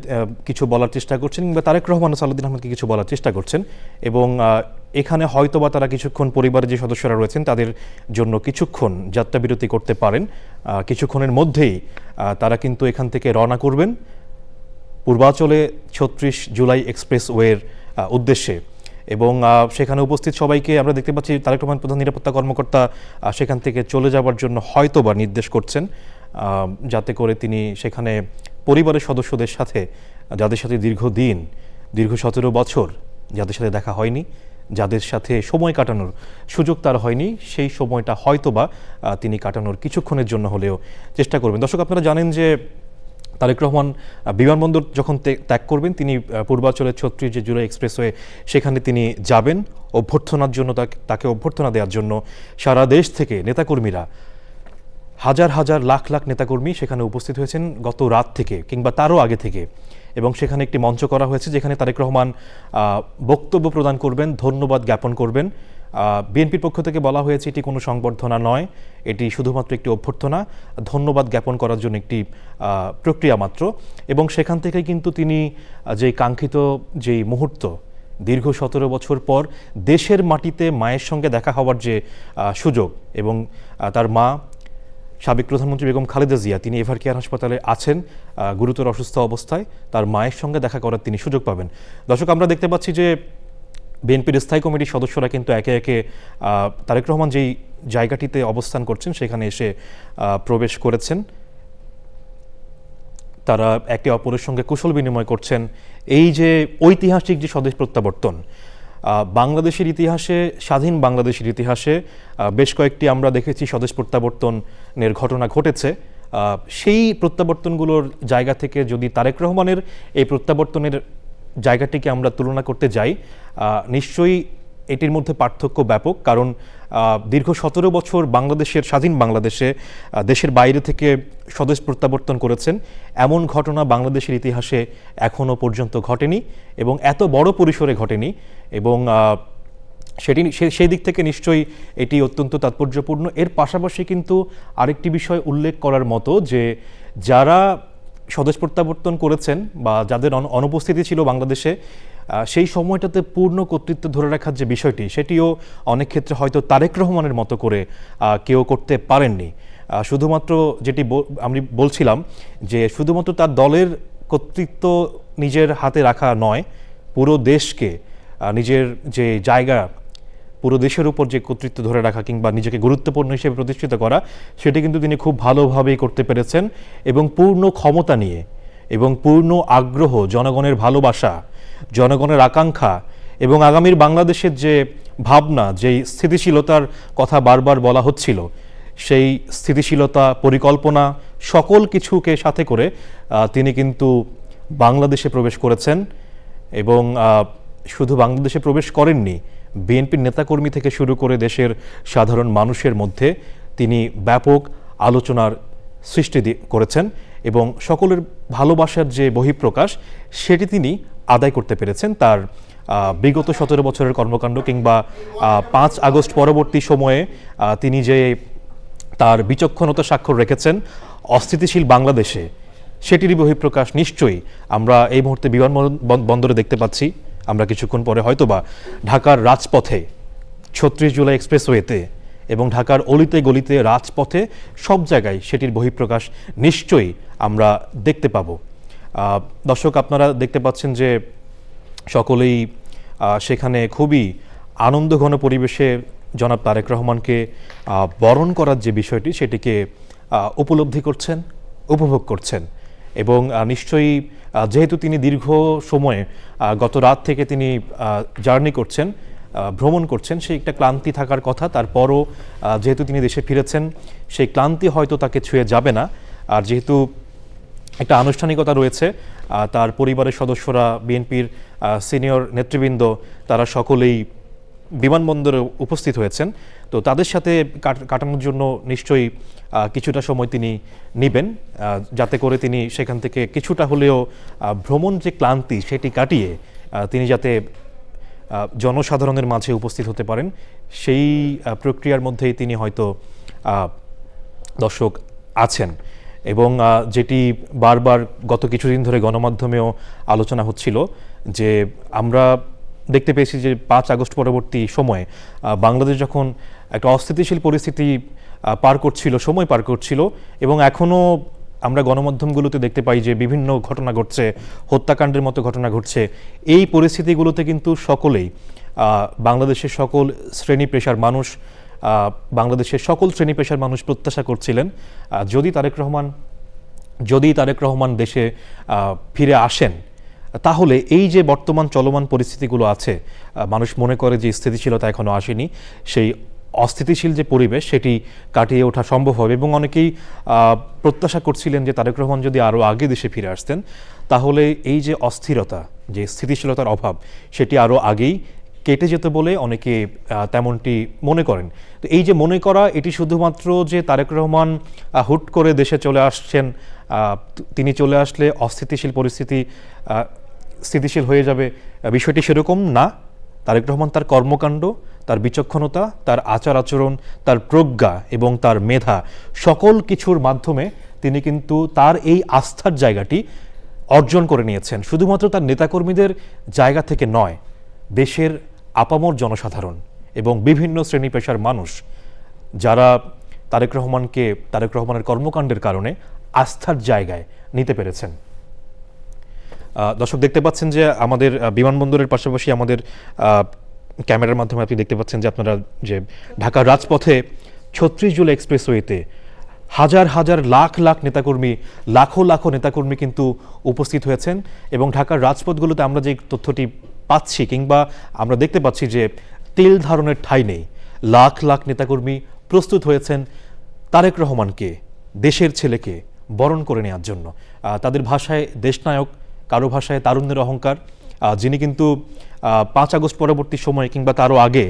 কিছু বলার চেষ্টা করছেন কিংবা তারেক রহমান সালাউদ্দিন আহমেদকে কিছু বলার চেষ্টা করছেন এবং এখানে হয়তোবা তারা কিছুক্ষণ পরিবারের যে সদস্যরা রয়েছেন তাদের জন্য কিছুক্ষণ যাত্রাবিরতি করতে পারেন। কিছুক্ষণের মধ্যেই তারা কিন্তু এখান থেকে রওনা করবেন পূর্বাঞ্চলে 36 জুলাই এক্সপ্রেসওয়ের উদ্দেশ্যে এবং সেখানে উপস্থিত সবাইকে আমরা দেখতে পাচ্ছি তারেক রহমান প্রধান নিরাপত্তা কর্মকর্তা সেখান থেকে চলে যাওয়ার জন্য হয়তোবা নির্দেশ করছেন, যাতে করে তিনি সেখানে পরিবারের সদস্যদের সাথে, যাদের সাথে দীর্ঘ 17 বছর যাদের সাথে দেখা হয়নি, যাদের সাথে সময় কাটানোর সুযোগ তার হয়নি, সেই সময়টা হয়তোবা তিনি কাটানোর কিছুক্ষণের জন্য হলেও চেষ্টা করবেন। দর্শক আপনারা জানেন যে তারেক রহমান বিমানবন্দর যখন ত্যাগ করবেন তিনি পূর্বাঞ্চলের 36 জুলাই এক্সপ্রেসওয়ে সেখানে তিনি যাবেন অভ্যর্থনার জন্য, তাকে অভ্যর্থনা দেওয়ার জন্য সারা দেশ থেকে নেতাকর্মীরা, হাজার হাজার লাখ লাখ নেতাকর্মী সেখানে উপস্থিত হয়েছেন গত রাত থেকে কিংবা তারও আগে থেকে এবং সেখানে একটি মঞ্চ করা হয়েছে যেখানে তারেক রহমান বক্তব্য প্রদান করবেন, ধন্যবাদ জ্ঞাপন করবেন। বিএনপির পক্ষ থেকে বলা হয়েছে এটি কোনো সংবর্ধনা নয়, এটি শুধুমাত্র একটি অভ্যর্থনা, ধন্যবাদ জ্ঞাপন করার জন্য একটি প্রক্রিয়া মাত্র। এবং সেখান থেকে কিন্তু তিনি যে কাঙ্ক্ষিত যেই মুহূর্ত, দীর্ঘ 17 বছর পর দেশের মাটিতে মায়ের সঙ্গে দেখা হওয়ার যে সুযোগ, এবং তার মা সাবেক প্রধানমন্ত্রী বেগম খালেদা জিয়া তিনি এভার কেয়ার হাসপাতালে আছেন গুরুতর অসুস্থ অবস্থায়, তার মায়ের সঙ্গে দেখা করার তিনি সুযোগ পাবেন। দর্শক, আমরা দেখতে পাচ্ছি যে বিএনপির স্থায়ী কমিটির সদস্যরা কিন্তু একে একে তারেক রহমান যেই জায়গাটিতে অবস্থান করছেন সেখানে এসে প্রবেশ করেছেন। তারা একে অপরের সঙ্গে কুশল বিনিময় করছেন। এই যে ঐতিহাসিক যে স্বদেশ প্রত্যাবর্তন, বাংলাদেশের ইতিহাসে, স্বাধীন বাংলাদেশের ইতিহাসে বেশ কয়েকটি আমরা দেখেছি স্বদেশ প্রত্যাবর্তনের ঘটনা ঘটেছে। সেই প্রত্যাবর্তনগুলোর জায়গা থেকে যদি তারেক রহমানের এই প্রত্যাবর্তনের জায়গাটিকে আমরা তুলনা করতে যাই, নিশ্চয়ই এটির মধ্যে পার্থক্য ব্যাপক। কারণ দীর্ঘ 17 বছর বাংলাদেশের, স্বাধীন বাংলাদেশে দেশের বাইরে থেকে স্বদেশ প্রত্যাবর্তন করেছেন, এমন ঘটনা বাংলাদেশের ইতিহাসে এখনও পর্যন্ত ঘটেনি এবং এত বড় পরিসরে ঘটেনি। এবং সেই দিক থেকে নিশ্চয়ই এটি অত্যন্ত তাৎপর্যপূর্ণ। এর পাশাপাশি কিন্তু আরেকটি বিষয় উল্লেখ করার মতো যে যারা স্বদেশ প্রত্যাবর্তন করেছেন বা যাদের অনুপস্থিতি ছিল বাংলাদেশে, সেই সময়টাতে পূর্ণ কর্তৃত্ব ধরে রাখার যে বিষয়টি, সেটিও অনেক ক্ষেত্রে হয়তো তারেক রহমানের মতো করে কেউ করতে পারেননি। শুধুমাত্র যেটি আমি বলছিলাম যে শুধুমাত্র তার দলের কর্তৃত্ব নিজের হাতে রাখা নয়, পুরো দেশকে নিজের যে জায়গা, পুরো দেশের উপর যে কর্তৃত্ব ধরে রাখা কিংবা নিজেকে গুরুত্বপূর্ণ হিসেবে প্রতিষ্ঠিত করা, সেটি কিন্তু তিনি খুব ভালোভাবেই করতে পেরেছেন। এবং পূর্ণ ক্ষমতা নিয়ে এবং পূর্ণ আগ্রহ, জনগণের ভালোবাসা, জনগণের আকাঙ্ক্ষা এবং আগামীর বাংলাদেশের যে ভাবনা, যেই স্থিতিশীলতার কথা বারবার বলা হচ্ছিল, সেই স্থিতিশীলতা, পরিকল্পনা, সকল কিছুকে সাথে করে তিনি কিন্তু বাংলাদেশে প্রবেশ করেছেন। এবং শুধু বাংলাদেশে প্রবেশ করেননি, বিএনপির নেতাকর্মী থেকে শুরু করে দেশের সাধারণ মানুষের মধ্যে তিনি ব্যাপক আলোচনার সৃষ্টি করেছেন এবং সকলের ভালোবাসার যে বহিঃপ্রকাশ, সেটি তিনি আদায় করতে পেরেছেন। তার বিগত 17 বছরের কর্মকাণ্ড কিংবা 5 আগস্ট পরবর্তী সময়ে তিনি যে তার বিচক্ষণতা স্বাক্ষর রেখেছেন অস্থিতিশীল বাংলাদেশে, সেটিরই বহিঃপ্রকাশ নিশ্চয়ই আমরা এই মুহূর্তে বিমানবন্দরে দেখতে পাচ্ছি। আমরা কিছুক্ষণ পরে হয়তোবা ঢাকার রাজপথে, 36 জুলাই এক্সপ্রেসওয়েতে এবং ঢাকার অলিতে গলিতে, রাজপথে, সব জায়গায় সেটির বহিঃপ্রকাশ নিশ্চয়ই আমরা দেখতে পাব। দর্শক, আপনারা দেখতে পাচ্ছেন যে সকলেই সেখানে খুবই আনন্দঘন পরিবেশে জনাব তারেক রহমানকে বরণ করার যে বিষয়টি, সেটিকে উপলব্ধি করছেন, উপভোগ করছেন। এবং নিশ্চয়ই যেহেতু তিনি দীর্ঘ সময়ে, গত রাত থেকে তিনি জার্নি করছেন, ভ্রমণ করছেন, সেই একটা ক্লান্তি থাকার কথা। তারপরও যেহেতু তিনি দেশে ফিরেছেন, সেই ক্লান্তি হয়তো তাকে ছুঁয়ে যাবে না। আর যেহেতু একটা আনুষ্ঠানিকতা রয়েছে, তার পরিবারের সদস্যরা, বিএনপির সিনিয়র নেতৃবৃন্দ, তারা সকলেই বিমানবন্দরে উপস্থিত হয়েছেন। তো তাদের সাথে কাটানোর জন্য নিশ্চয়ই কিছুটা সময় তিনি নেবেন, যাতে করে তিনি সেখান থেকে কিছুটা হলেও ভ্রমণ যে ক্লান্তি, সেটি কাটিয়ে তিনি যাতে জনসাধারণের মাঝে উপস্থিত হতে পারেন, সেই প্রক্রিয়ার মধ্যেই তিনি হয়তো দর্শক আছেন। এবং যেটি বারবার গত কিছুদিন ধরে গণমাধ্যমেও আলোচনা হচ্ছিল, যে আমরা দেখতে পেয়েছি যে 5 আগস্ট পরবর্তী সময়ে বাংলাদেশ যখন একটা অস্থিতিশীল পরিস্থিতি সময় পার করছিল, এবং এখনও আমরা গণমাধ্যমগুলোতে দেখতে পাই যে বিভিন্ন ঘটনা ঘটছে, হত্যাকাণ্ডের মতো ঘটনা ঘটছে। এই পরিস্থিতিগুলোতে কিন্তু সকলেই, বাংলাদেশের সকল শ্রেণী পেশার মানুষ, বাংলাদেশের সকল শ্রেণী পেশার মানুষ প্রত্যাশা করছিলেন যদি তারেক রহমান দেশে ফিরে আসেন, তাহলে এই যে বর্তমান চলমান পরিস্থিতিগুলো আছে, মানুষ মনে করে যে স্থিতিশীলতা এখনো আসেনি, সেই অস্থিতিশীল যে পরিবেশ, সেটি কাটিয়ে ওঠা সম্ভব হবে। এবং অনেকেই প্রত্যাশা করছিলেন যে তারেক রহমান যদি আরও আগে দেশে ফিরে আসতেন, তাহলে এই যে অস্থিরতা, যে স্থিতিশীলতার অভাব, সেটি আরও আগেই কেটে যেত বলে অনেকে তেমনটি মনে করেন। তো এই যে মনে করা, এটি শুধুমাত্র যে তারেক রহমান হুট করে দেশে চলে আসছেন, তিনি চলে আসলে অস্থিতিশীল পরিস্থিতি স্থিতিশীল হয়ে যাবে, বিষয়টি সেরকম না। তারেক রহমান তার কর্মকাণ্ড, তার বিচক্ষণতা, তার আচার আচরণ, তার প্রজ্ঞা এবং তার মেধা সকল কিছুর মাধ্যমে তিনি কিন্তু তার এই আস্থার জায়গাটি অর্জন করে নিয়েছেন। শুধুমাত্র তার নেতাকর্মীদের জায়গা থেকে নয়, দেশের আপামর জনসাধারণ এবং বিভিন্ন শ্রেণী পেশার মানুষ যারা তারেক রহমানের কর্মকাণ্ডের কারণে আস্থার জায়গায় নিতে পেরেছেন। দর্শক দেখতে পাচ্ছেন যে আমাদের বিমানবন্দরের পাশাপাশি আমাদের ক্যামেরার মাধ্যমে আপনি দেখতে পাচ্ছেন যে আপনারা যে ঢাকার রাজপথে ৩৬ জুলাই এক্সপ্রেসওয়েতে হাজার হাজার লাখ লাখ নেতাকর্মী, লাখো লাখো নেতাকর্মী কিন্তু উপস্থিত হয়েছেন এবং ঢাকার রাজপথগুলোতে আমরা যে তথ্যটি পাচ্ছি কিংবা আমরা দেখতে পাচ্ছি যে তিল ধারণের ঠাঁই নেই। লাখ লাখ নেতাকর্মী প্রস্তুত হয়েছেন তারেক রহমানকে, দেশের ছেলেকে বরণ করে নেওয়ার জন্য। তাদের ভাষায় দেশনায়ক, কারো ভাষায় তারুণ্যের অহংকার, যিনি কিন্তু ৫ আগস্ট পরবর্তী সময় কিংবা তারও আগে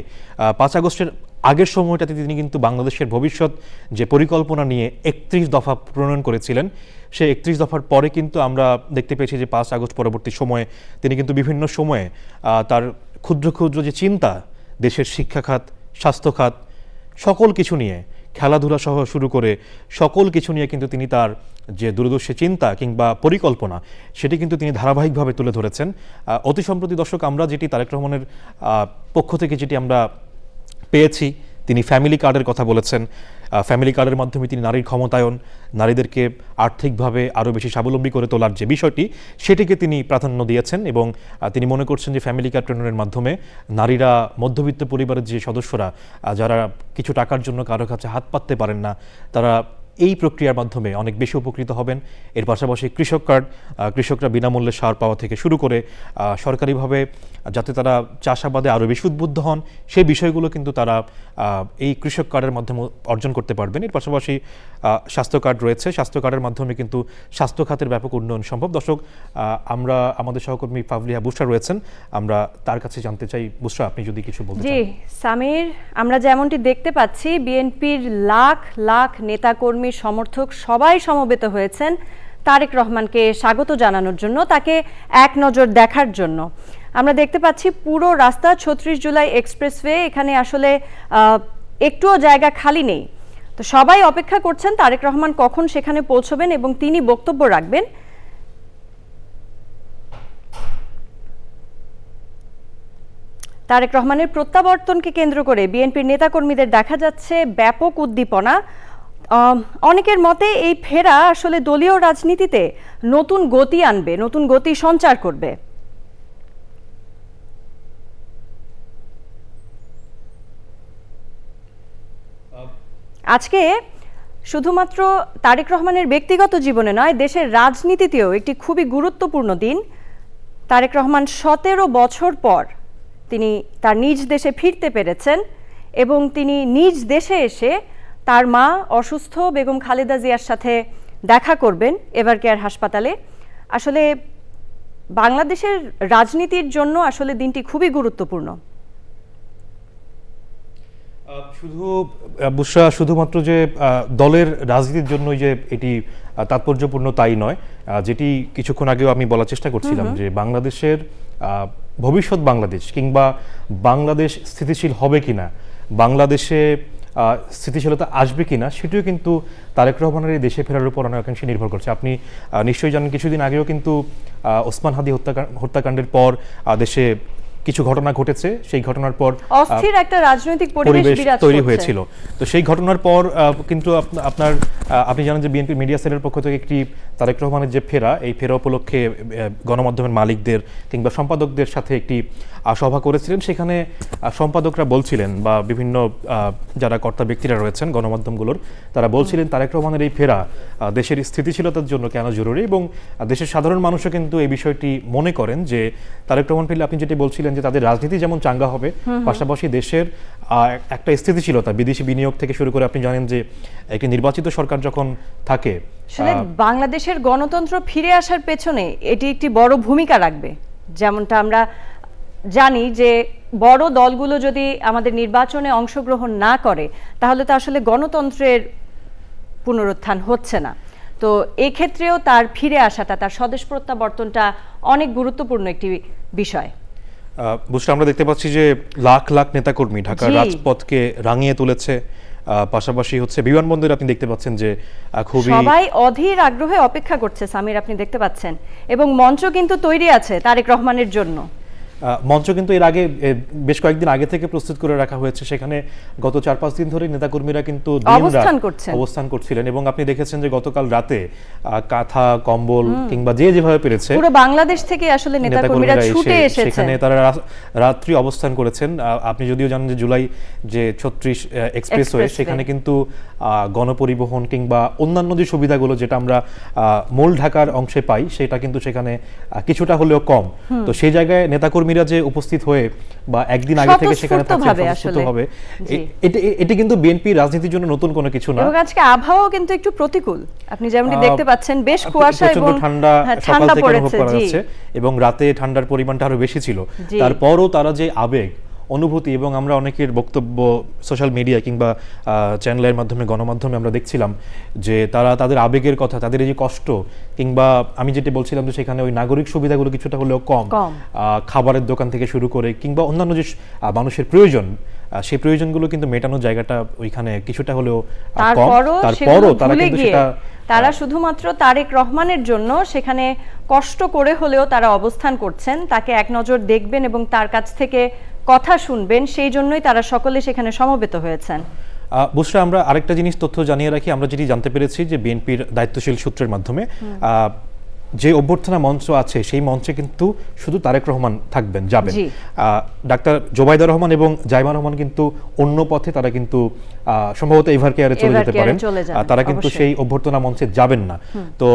৫ আগস্টের আগের সময়টাতে তিনি কিন্তু বাংলাদেশের ভবিষ্যৎ যে পরিকল্পনা নিয়ে ৩১ দফা প্রণয়ন করেছিলেন, সেই ৩১ দফার পরে কিন্তু আমরা দেখতে পেয়েছি যে ৫ আগস্ট পরবর্তী সময়ে তিনি কিন্তু বিভিন্ন সময়ে তার ক্ষুদ্র ক্ষুদ্র যে চিন্তা, দেশের শিক্ষা খাত, স্বাস্থ্য খাত, সকল কিছু নিয়ে, খেলাধুলা সহ শুরু করে সকল কিছু নিয়ে কিন্তু তিনি তার যে দূরদর্শী চিন্তা কিংবা পরিকল্পনা সেটি কিন্তু তিনি ধারাবাহিকভাবে তুলে ধরেছেন। অতি সম্প্রতি দর্শক আমরা যেটি তারেক রহমানের পক্ষ থেকে যেটি আমরা পেয়েছি, তিনি ফ্যামিলি কার্ডের কথা বলেছেন। ফ্যামিলি কার্ডের মাধ্যমে তিনি নারীর ক্ষমতায়ন, নারীদেরকে আর্থিকভাবে আরও বেশি স্বাবলম্বী করে তোলার যে বিষয়টি, সেটিকে তিনি প্রাধান্য দিয়েছেন এবং তিনি মনে করছেন যে ফ্যামিলি কার্ড প্রণয়নের মাধ্যমে নারীরা, মধ্যবিত্ত পরিবারের যে সদস্যরা যারা কিছু টাকার জন্য কারো কাছে হাত পাততে পারেন না, তারা এই প্রক্রিয়ার মাধ্যমে অনেক বেশি উপকৃত হবেন। এর পাশাপাশি কৃষক কার্ড, কৃষকরা বিনামূল্যে সার পাওয়া থেকে শুরু করে সরকারিভাবে যাতে তারা চাষাবাদে আরও বেশি উদ্বুদ্ধ হন, সেই বিষয়গুলো কিন্তু তারা এই কৃষক কার্ডের মাধ্যমে অর্জন করতে পারবেন। এর পাশাপাশি স্বাস্থ্য কার্ড রয়েছে, স্বাস্থ্য কার্ডের মাধ্যমে কিন্তু স্বাস্থ্য খাতের ব্যাপক উন্নয়ন সম্ভব। দর্শক, আমরা আমাদের সহকর্মী ফাভলিহা বুশরা রয়েছেন, আমরা তার কাছে জানতে চাই। বুশরা, আপনি যদি কিছু বলতে চান।
জি সামির, আমরা যেমনটি দেখতে পাচ্ছি বিএনপির লাখ লাখ নেতাকর্মী, সমর্থক সবাই সমবেত হয়েছেন তারেক রহমানকে স্বাগত জানানোর জন্য, তাকে এক নজর দেখার জন্য। আমরা দেখতে পাচ্ছি পুরো রাস্তা ৩৬ জুলাই এক্সপ্রেসওয়ে, এখানে আসলে একটুও জায়গা খালি নেই। তো সবাই অপেক্ষা করছেন তারেক রহমান কখন সেখানে পৌঁছবেন এবং তিনি বক্তব্য রাখবেন। তারেক রহমানের প্রত্যাবর্তনকে কেন্দ্র করে বিএনপির নেতাকর্মীদের দেখা যাচ্ছে ব্যাপক উদ্দীপনা। অনেকের মতে এই ফেরা আসলে দলীয় রাজনীতিতে নতুন গতি আনবে, নতুন গতি সঞ্চার করবে। আজকে শুধুমাত্র তারেক রহমানের ব্যক্তিগত জীবনে নয়, দেশের রাজনীতিতেও একটি খুবই গুরুত্বপূর্ণ দিন। তারেক রহমান ১৭ বছর পর তিনি তার নিজ দেশে ফিরতে পেরেছেন এবং তিনি নিজ দেশে এসে তার মা অসুস্থ বেগম খালেদা জিয়ার সাথে দেখা করবেন এভারকেয়ার হাসপাতালে। আসলে বাংলাদেশের রাজনীতির জন্য আসলে দিনটি খুবই গুরুত্বপূর্ণ।
শুধুমাত্র যে দলের রাজনীতির জন্যই যে এটি তাৎপর্যপূর্ণ তাই নয়, যেটি কিছুক্ষণ আগেও আমি বলার চেষ্টা করছিলাম যে বাংলাদেশের ভবিষ্যৎ বাংলাদেশ কিংবা বাংলাদেশ স্থিতিশীল হবে কিনা, বাংলাদেশে স্থিতিশীলতা আসবে কিনা, সেটিও কিন্তু তারেক রহমানের এই দেশে ফেরার উপর অনেকাংশে নির্ভর করছে। আপনি নিশ্চয়ই জানেন কিছুদিন আগেও কিন্তু ওসমান হাদি হত্যাকাণ্ডের পর দেশে কিছু ঘটনা ঘটেছে, সেই ঘটনার পর
অস্থির একটা রাজনৈতিক পরিবেশ
তৈরি হয়েছিল। তো সেই ঘটনার পর কিন্তু আপনি জানেন যে বিএনপি মিডিয়া সেলের পক্ষ থেকে একটি তারেক রহমানের যে ফেরা, এই ফেরা উপলক্ষে গণমাধ্যমের মালিকদের কিংবা সম্পাদকদের সাথে একটি সভা করেছিলেন। সেখানে সম্পাদকরা বলছিলেন বা বিভিন্ন যারা কর্তা ব্যক্তিরা রয়েছেন গণমাধ্যমগুলোর, তারা বলছিলেন তারেক রহমানের এই ফেরা দেশের স্থিতিশীলতার জন্য কেন জরুরি এবং দেশের সাধারণ মানুষও কিন্তু এই বিষয়টি মনে করেন যে তারেক রহমান ফিরলে আপনি যেটি বলছিলেন যে তাদের রাজনীতি যেমন চাঙ্গা হবে, পাশাপাশি দেশের একটা স্থিতিশীলতা, বিদেশি বিনিয়োগ থেকে শুরু করে আপনি জানেন যে একটি নির্বাচিত সরকার যখন থাকে,
আসলে বাংলাদেশের গণতন্ত্র ফিরে আসার পেছনে এটি একটি বড় ভূমিকা রাখবে। যেমনটা আমরা জানি যে বড় দলগুলো যদি আমাদের নির্বাচনে অংশগ্রহণ না করে তাহলে তো আসলে গণতন্ত্রের পুনরুত্থান হচ্ছে না। তো এই ক্ষেত্রেও তার ফিরে আসাটা, তার স্বদেশ প্রত্যাবর্তনটা অনেক গুরুত্বপূর্ণ একটি বিষয়।
বুঝতে আমরা দেখতে পাচ্ছি যে লাখ লাখ নেতাকর্মী ঢাকার
জি।
রাজপথকে রাঙিয়ে তুলেছে। পাশাপাশি হচ্ছে বিমানবন্দরে আপনি দেখতে পাচ্ছেন যে খুবই
সবাই অধীর আগ্রহে অপেক্ষা করছে সামির, আপনি দেখতে পাচ্ছেন, এবং মঞ্চ কিন্তু তৈরি আছে তারেক রহমানের জন্য।
মঞ্চ কিন্তু এর আগে বেশ কয়েকদিন আগে থেকে প্রস্তুত করে রাখা হয়েছে। সেখানে গত 4-5 দিন ধরে নেতাকর্মীরা কিন্তু অবস্থান করছিলেন এবং আপনি দেখেছেন যে গতকাল রাতে কাঁথা কম্বল কিংবা যে যেভাবে পেরেছে
পুরো বাংলাদেশ থেকে আসলে নেতাকর্মীরা ছুটে এসেছেন,
সেখানে তারা রাত্রি অবস্থান করেছেন। আপনি যদিও জানেন যে জুলাই যে 36 এক্সপ্রেসওয়ে সেখানে কিন্তু গণপরিবহন কিংবা অন্যান্য যে সুবিধাগুলো যেটা আমরা মূল ঢাকার অংশে পাই সেটা কিন্তু সেখানে কিছুটা হলেও কম। তো সেই জায়গায় নেতাকর্মীরা যে উপস্থিত হয়ে বা একদিন আগে থেকে সেখানে থাকতে হবে, এটা কিন্তু বিএনপি রাজনীতির জন্য নতুন কোনো কিছু না।
এবং আজকে আবহাওয়া কিন্তু একটু প্রতিকূল, আপনি যেমনটি দেখতে পাচ্ছেন, বেশ কুয়াশা এবং
ঠান্ডা
ঠান্ডা
পড়েছে
পড়েছে
এবং রাতে ঠান্ডার পরিমাণটা আরো বেশি ছিল। তারপরও তারা যে আবেগ অনুভূতি, এবং আমরা অনেকের বক্তব্য সোশ্যাল মিডিয়া কিংবা চ্যানেলের মাধ্যমে গণমাধ্যমে আমরা দেখছিলাম যে তারা তাদের আবেগের কথা, তাদের এই যে কষ্ট, কিংবা আমি যেটা বলছিলাম যে সেখানে ওই নাগরিক সুবিধাগুলো কিছুটা হলেও কম, খাবারের দোকান থেকে শুরু করে কিংবা অন্যান্য যে মানুষের প্রয়োজন, সেই প্রয়োজনগুলো কিন্তু মেটানোর জায়গাটা ওইখানে কিছুটা হলেও কম। তারপরও তারা কিন্তু
তারা শুধুমাত্র তারেক রহমানের জন্য সেখানে কষ্ট করে হলেও তারা অবস্থান করছেন, তাকে এক নজর দেখবেন এবং তার কাছ থেকে কথা শুনবেন, সেই জন্যই তারা সকলে সেখানে সমবেত হয়েছেন।
বুসরা, আমরা আরেকটা জিনিস তথ্য জানিয়ে রাখি। আমরা যেটি জানতে পেরেছি যে বিএনপির দায়িত্বশীল সূত্রের মাধ্যমে যে অভ্যর্থনা মঞ্চ আছে সেই মঞ্চে কিন্তু শুধু তারেক রহমান যাবেন। ডাক্তার জোবাইদা রহমান এবং জাইমা রহমান কিন্তু অন্য পথে, তারা কিন্তু সম্ভবত এভার কেয়ারে চলে যেতে পারেন, তারা কিন্তু সেই অভ্যর্থনা মঞ্চে যাবেন না। তো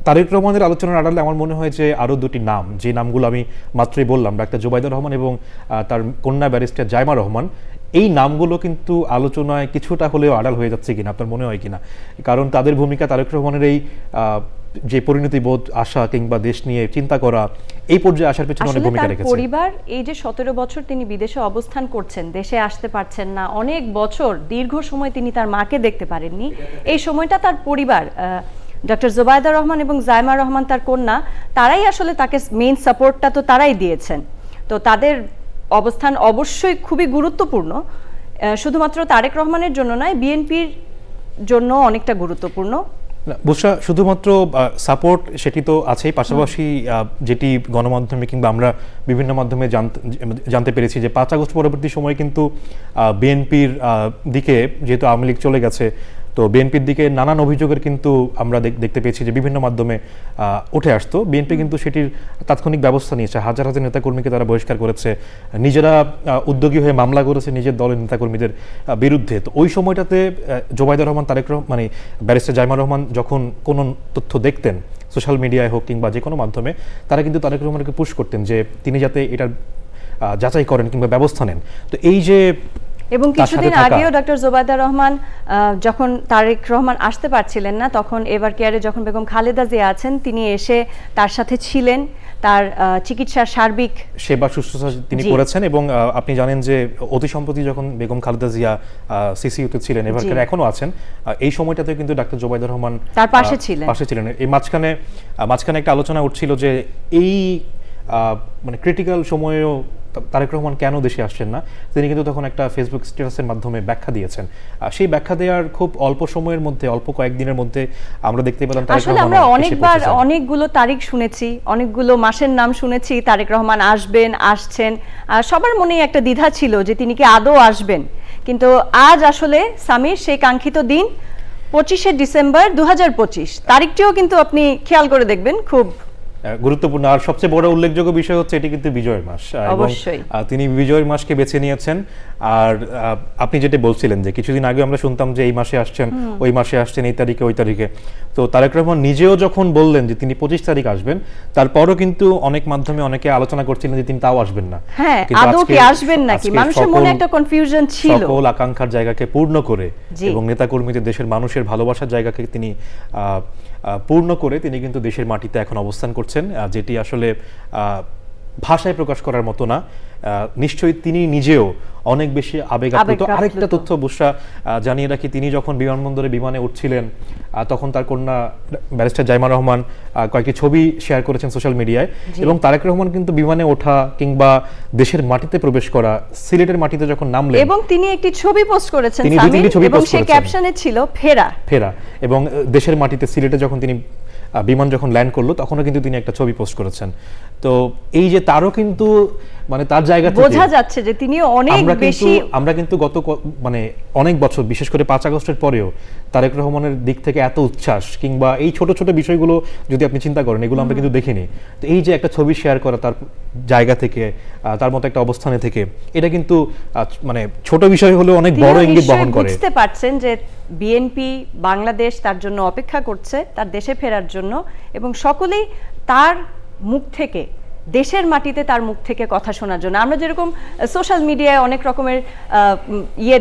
তারেক রহমানের আলোচনার আড়ালে আমার মনে হয় যে আরো দুটি নাম, যে নামগুলো আমি মাত্রই বললাম, ডাক্তার জোবাইদা রহমান এবং তার কন্যা ব্যারিস্টার জাইমা রহমান, এই নামগুলো কিন্তু আলোচনায় কিছুটা হলেও আড়াল হয়ে যাচ্ছে কিনা আপনার মনে হয় কিনা? কারণ তাদের ভূমিকা, তারেক রহমানের এই যে পরিণতি বোধ, আশা কিংবা দেশ নিয়ে চিন্তা করা, এই পর্যায়ে আসার পেছনে অনেক ভূমিকা রেখেছে।
পরিবার এই যে 17 বছর তিনি বিদেশে অবস্থান করছেন, দেশে আসতে পারছেন না, অনেক বছর দীর্ঘ সময় তিনি তার মাকে দেখতে পারেননি, এই সময়টা তার পরিবার, ডক্টর জোবাইদা রহমান এবং জাইমা রহমান তার কন্যা, তারাই আসলে তাকে মেইন সাপোর্টটা তো তারাই দিয়েছেন। তো তাদের অবস্থান অবশ্যই খুবই গুরুত্বপূর্ণ, শুধুমাত্র তারেক রহমানের জন্য নয়, বিএনপির জন্য অনেকটা গুরুত্বপূর্ণ।
বুসরা, শুধুমাত্র সাপোর্ট সেটি তো আছেই, পাশাপাশি যেটি গণমাধ্যমে কিংবা আমরা বিভিন্ন মাধ্যমে জানতে পেরেছি যে 5 আগস্ট পরবর্তী সময় কিন্তু বিএনপির দিকে, যেহেতু আওয়ামী লীগ চলে গেছে, তো বিএনপির দিকে নানান অভিযোগের কিন্তু আমরা দেখতে পেয়েছি যে বিভিন্ন মাধ্যমে উঠে আসতো। বিএনপি কিন্তু সেটির তাৎক্ষণিক ব্যবস্থা নিয়েছে, হাজার হাজার নেতাকর্মীকে তারা বহিষ্কার করেছে, নিজেরা উদ্যোগী হয়ে মামলা করেছে নিজের দলের নেতাকর্মীদের বিরুদ্ধে। তো ওই সময়টাতে জোবাইদা রহমান, তারেক রহমান, মানে ব্যারিস্টার জাইমা রহমান যখন কোনো তথ্য দেখতেন সোশ্যাল মিডিয়ায় হোক কিংবা যে কোনো মাধ্যমে, তারা কিন্তু তারেক রহমানকে পুশ করতেন যে তিনি যাতে এটার যাচাই করেন কিংবা ব্যবস্থা নেন। তো এই যে,
এবং কিছুদিন আগেও ডক্টর জোবাইদা রহমান যখন তারেক রহমান আসতে পারছিলেন না, তখন এভার কেয়ারে যখন বেগম খালেদা জিয়া আছেন, তিনি এসে তার সাথে ছিলেন, তার চিকিৎসার সার্বিক
সেবা শুশ্রূষা তিনি করেছেন। এবং আপনি জানেন যে অতি সম্প্রতি যখন বেগম খালেদা জিয়া সিসিইউতে ছিলেন, এভার কেয়ারে এখনো আছেন, এই সময়টাতে কিন্তু ডাক্তার জোবাইদা রহমান
তার পাশে ছিলেন।
এই মাঝখানে একটা আলোচনা উঠছিল যে এই মানে ক্রিটিক্যাল সময়েও তারেক রহমান কেন দেশে আসছেন না। তিনি কিন্তু তখন একটা ফেসবুক স্ট্যাটাসের মাধ্যমে ব্যাখ্যা দিয়েছেন। সেই ব্যাখ্যা দেওয়ার খুব অল্প সময়ের মধ্যে, অল্প কয়েকদিনের মধ্যে আমরা দেখতে পেলাম তারেক রহমান
আমরা অনেকবার অনেকগুলো তারিখ শুনেছি, অনেকগুলো মাসের নাম শুনেছি, তারেক রহমান আসছেন, সবার মনেই একটা দ্বিধা ছিল যে তিনি কি আদৌ আসবেন। কিন্তু আজ আসলে সামির সেই কাঙ্ক্ষিত দিন 25শে ডিসেম্বর 2025, তারিখটিও কিন্তু আপনি খেয়াল করে দেখবেন খুব
গুরুত্বপূর্ণ। আর সবচেয়ে বড় উল্লেখযোগ্য বিষয় হচ্ছে এটি কিন্তু বিজয়ের মাস, এবং তিনি বিজয়ের মাসকে বেছে নিয়েছেন। আর আপনি যেটা বলছিলেন যে কিছুদিন আগে আমরা শুনতাম যে এই মাসে আসছেন, ওই মাসে আসছেন, এই তারিখে ওই তারিখে। তো তারেক রহমান নিজেও যখন বললেন যে তিনি 25 তারিখ আসবেন, তারপরও কিন্তু অনেক মাধ্যমে অনেকে আলোচনা করছিলেন যে তিনি তাও আসবেন না।
আদৌ কি আসবেন নাকি, মানুষের মনে একটা কনফিউশন ছিল।
সকল আকাঙ্ক্ষার জায়গাকে পূর্ণ করে এবং নেতাকর্মীদের, দেশের মানুষের ভালোবাসার জায়গাকে তিনি পূর্ণ করে তিনি কিন্তু দেশের মাটিতে এখন অবস্থান করছেন, যেটি আসলে ভাষায় প্রকাশ করার মতো না। নিশ্চয়ই তিনি নিজেও অনেক বেশি আবেগাপ্লুত। আরেকটা তথ্য বুশরা জানিয়ে রাখি, তিনি যখন বিমানবন্দরে বিমানে উঠছিলেন তখন তার কন্যা ব্যারিস্টার জাইমা রহমান কয়েকটি ছবি শেয়ার করেছেন সোশ্যাল মিডিয়ায়, এবং তারেক রহমান কিন্তু বিমানে ওঠা কিংবা দেশের মাটিতে প্রবেশ করা, সিলেটের মাটিতে যখন নামলেন,
এবং তিনি একটি ছবি পোস্ট করেছেন
তিনি দুই তিনটি ছবি
এবং
পোস্ট
সেই
করেছেন।
ক্যাপশনে ছিল ফেরা।
এবং দেশের মাটিতে সিলেটে যখন তিনি বিমান যখন ল্যান্ড করলো তখনও কিন্তু তিনি একটা ছবি পোস্ট করেছেন। তো এই যে তারও কিন্তু মানে তার জায়গা থেকে
বোঝা যাচ্ছে যে তিনি অনেক বেশি,
আমরা কিন্তু গত মানে অনেক বছর, বিশেষ করে 5 আগস্টের পরেও তারেক রহমানের দিক থেকে এত উচ্ছ্বাস কিংবা এই ছোট ছোট বিষয়গুলো যদি আপনি চিন্তা করেন, এগুলো আমরা কিন্তু দেখিনি। তো এই যে একটা ছবি শেয়ার করা তার জায়গা থেকে, তার মতো একটা অবস্থানে থেকে, এটা কিন্তু মানে ছোট বিষয় হলেও অনেক বড় ইঙ্গিত বহন করে।
বুঝতে পারছেন যে বিএনপি বাংলাদেশ তার জন্য অপেক্ষা করছে, তার দেশে ফেরার জন্য, এবং সকলেই তার মুখ থেকে, দেশের মাটিতে তার মুখ থেকে কথা শোনার জন্য। আমরা যেরকম সোশ্যাল মিডিয়ায় অনেক রকমের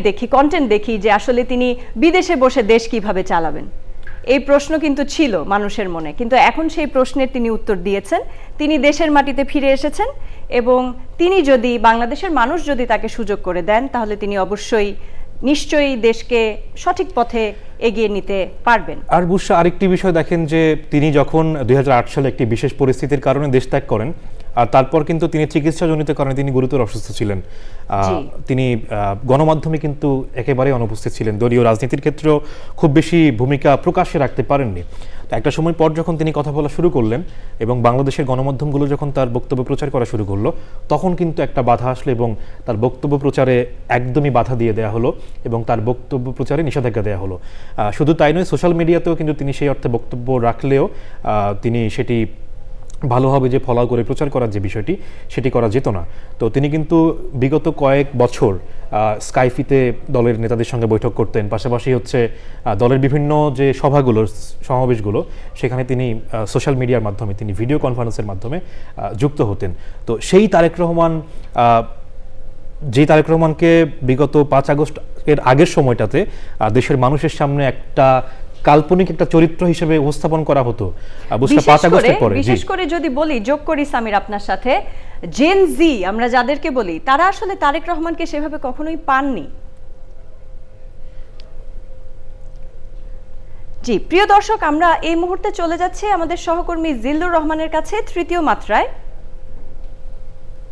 দেখি, কন্টেন্ট দেখি যে আসলে তিনি বিদেশে বসে দেশ কিভাবে চালাবেন, এই প্রশ্ন কিন্তু ছিল মানুষের মনে, কিন্তু এখন সেই প্রশ্নের তিনি উত্তর দিয়েছেন। তিনি দেশের মাটিতে ফিরে এসেছেন এবং তিনি যদি, বাংলাদেশের মানুষ যদি তাকে সুযোগ করে দেন, তাহলে তিনি অবশ্যই নিশ্চয়ই দেশকে সঠিক পথে এগিয়ে নিতে পারবেন।
আর বুশরা আরেকটি বিষয় দেখেন যে তিনি যখন 2008 সালে একটি বিশেষ পরিস্থিতির কারণে দেশ ত্যাগ করেন, আর তারপর কিন্তু তিনি চিকিৎসাজনিত কারণে তিনি গুরুতর অসুস্থ ছিলেন। তিনি গণমাধ্যমে কিন্তু একেবারেই অনুপস্থিত ছিলেন, দলীয় রাজনীতির ক্ষেত্রেও খুব বেশি ভূমিকা প্রকাশ্যে রাখতে পারেননি। তো একটা সময় পর যখন তিনি কথা বলা শুরু করলেন এবং বাংলাদেশের গণমাধ্যমগুলো যখন তার বক্তব্য প্রচার করা শুরু করলো, তখন কিন্তু একটা বাধা আসলো এবং তার বক্তব্য প্রচারে একদমই বাধা দিয়ে দেওয়া হলো এবং তার বক্তব্য প্রচারে নিষেধাজ্ঞা দেওয়া হলো। শুধু তাই নয়, সোশ্যাল মিডিয়াতেও কিন্তু তিনি সেই অর্থে বক্তব্য রাখলেও তিনি সেটি ভালোভাবে যে ফলো করে প্রচার করার যে বিষয়টি, সেটি করা যেত না। তো তিনি কিন্তু বিগত কয়েক বছর স্কাইপিতে দলের নেতাদের সঙ্গে বৈঠক করতেন, পাশাপাশি হচ্ছে দলের বিভিন্ন যে সভাগুলো, সমাবেশগুলো, সেখানে তিনি সোশ্যাল মিডিয়ার মাধ্যমে, তিনি ভিডিও কনফারেন্সের মাধ্যমে যুক্ত হতেন। তো সেই তারেক রহমানকে বিগত 5 আগস্ট এর আগের সময়টাতে দেশের মানুষের সামনে একটা কাল্পনিক একটা চরিত্র হিসেবে উপস্থাপন করা হতো 5 আগস্টের পরে।
বিশেষ করে যদি বলি, যোগ করি সামির আপনার সাথে, জেন জি আমরা যাদেরকে বলি, তারা আসলে তারেক রহমানকে সেভাবে কখনোই পাননি। জি প্রিয় দর্শক, আমরা এই মুহূর্তে চলে যাচ্ছি আমাদের সহকর্মী জিল্লুর রহমানের কাছে তৃতীয় মাত্রায়।